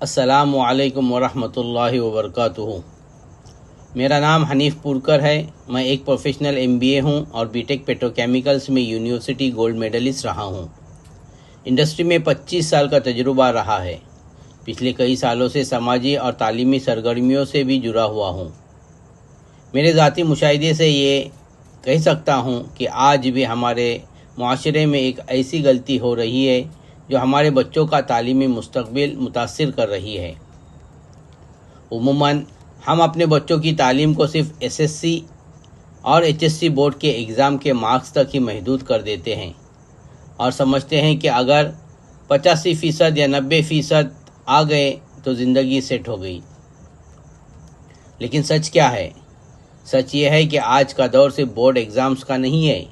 अस्सलामु अलैकुम वरहमतुल्लाहि वबरकातुहू। मेरा नाम हनीफ़ पुरकर है। मैं एक प्रोफेशनल MBA हूँ और बीटेक पेट्रोकेमिकल्स में यूनिवर्सिटी गोल्ड मेडलिस्ट रहा हूँ। इंडस्ट्री में 25 साल का तजुर्बा रहा है। पिछले कई सालों से समाजी और तालीमी सरगर्मियों से भी जुड़ा हुआ हूँ। मेरे ज़ाती मुशाहिदे से ये कह सकता हूँ कि आज भी हमारे माशरे में एक ऐसी गलती हो रही है जो हमारे बच्चों का तालीमी मुस्तकबिल मुतासिर कर रही है। उमूमन हम अपने बच्चों की तालीम को सिर्फ SSC और HSC बोर्ड के एग्ज़ाम के मार्क्स तक ही महदूद कर देते हैं और समझते हैं कि अगर 85% या 90% आ गए तो ज़िंदगी सेट हो गई। लेकिन सच क्या है? सच ये है कि आज का दौर सिर्फ बोर्ड एग्ज़ाम्स का नहीं है,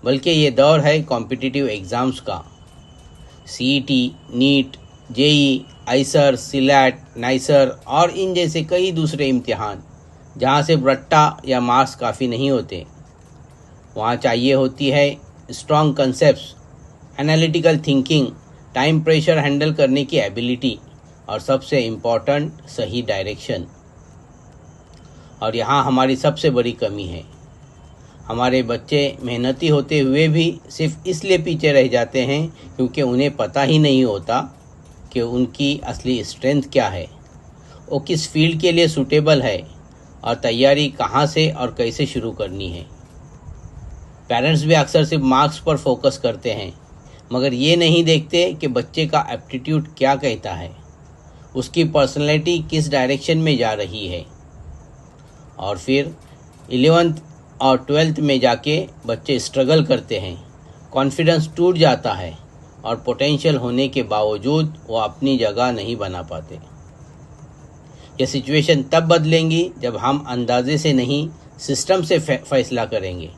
बल्कि ये दौर है कॉम्पिटिटिव एग्ज़ाम्स का। CET, नीट, JEE, आइसर, सिलेट, नाइसर और इन जैसे कई दूसरे इम्तिहान जहाँ सिर्फ रट्टा या मार्क्स काफ़ी नहीं होते। वहाँ चाहिए होती है strong concepts, analytical thinking, time pressure handle करने की एबिलिटी और सबसे इम्पॉर्टेंट सही डायरेक्शन। और यहाँ हमारी सबसे बड़ी कमी है। हमारे बच्चे मेहनती होते हुए भी सिर्फ इसलिए पीछे रह जाते हैं क्योंकि उन्हें पता ही नहीं होता कि उनकी असली स्ट्रेंथ क्या है, वो किस फील्ड के लिए सूटेबल है और तैयारी कहाँ से और कैसे शुरू करनी है। पेरेंट्स भी अक्सर सिर्फ मार्क्स पर फोकस करते हैं, मगर ये नहीं देखते कि बच्चे का एप्टीट्यूड क्या कहता है, उसकी पर्सनैलिटी किस डायरेक्शन में जा रही है। और फिर 11th और 12th में जाके बच्चे स्ट्रगल करते हैं, कॉन्फिडेंस टूट जाता है और पोटेंशियल होने के बावजूद वो अपनी जगह नहीं बना पाते। ये सिचुएशन तब बदलेंगी जब हम अंदाजे से नहीं, सिस्टम से फैसला करेंगे।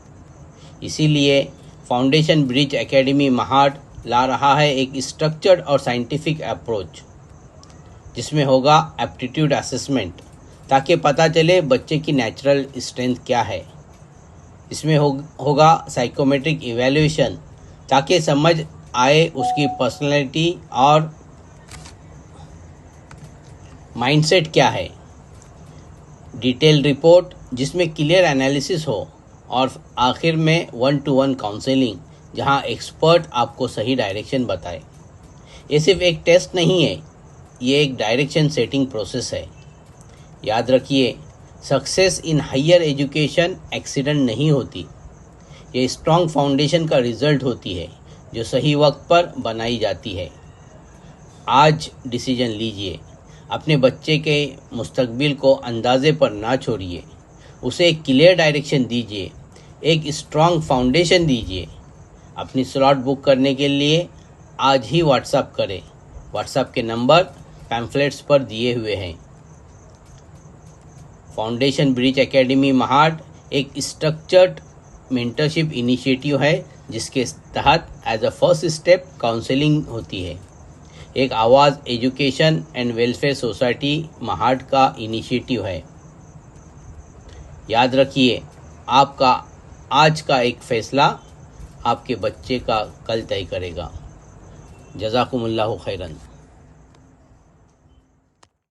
इसीलिए फाउंडेशन ब्रिज एकेडमी महाड ला रहा है एक स्ट्रक्चर्ड और साइंटिफिक अप्रोच, जिसमें होगा एप्टीट्यूड असेसमेंट, ताकि पता चले बच्चे की नेचुरल स्ट्रेंथ क्या है। इसमें होगा साइकोमेट्रिक इवैल्यूएशन, ताकि समझ आए उसकी पर्सनैलिटी और माइंडसेट क्या है। डिटेल रिपोर्ट जिसमें क्लियर एनालिसिस हो और आखिर में 1-to-1 काउंसलिंग, जहां एक्सपर्ट आपको सही डायरेक्शन बताए। ये सिर्फ एक टेस्ट नहीं है, ये एक डायरेक्शन सेटिंग प्रोसेस है। याद रखिए, success in higher education accident नहीं होती, ये स्ट्रॉन्ग फाउंडेशन का रिजल्ट होती है जो सही वक्त पर बनाई जाती है। आज डिसीजन लीजिए, अपने बच्चे के मुस्तकबिल को अंदाजे पर ना छोड़िए, उसे एक क्लियर डायरेक्शन दीजिए, एक स्ट्रॉन्ग फाउंडेशन दीजिए। अपनी स्लॉट बुक करने के लिए आज ही व्हाट्सएप करें। व्हाट्सएप के नंबर पैम्फलेट्स पर दिए हुए हैं। फाउंडेशन ब्रिज एकेडमी महाड एक स्ट्रक्चर्ड मेंटरशिप इनिशिएटिव है, जिसके तहत as a first step counselling होती है। एक आवाज़ education and welfare society Mahad का इनिशिएटिव है। याद रखिए, आपका आज का एक फैसला आपके बच्चे का कल तय करेगा। जज़ाकुमुल्लाहु खैरन।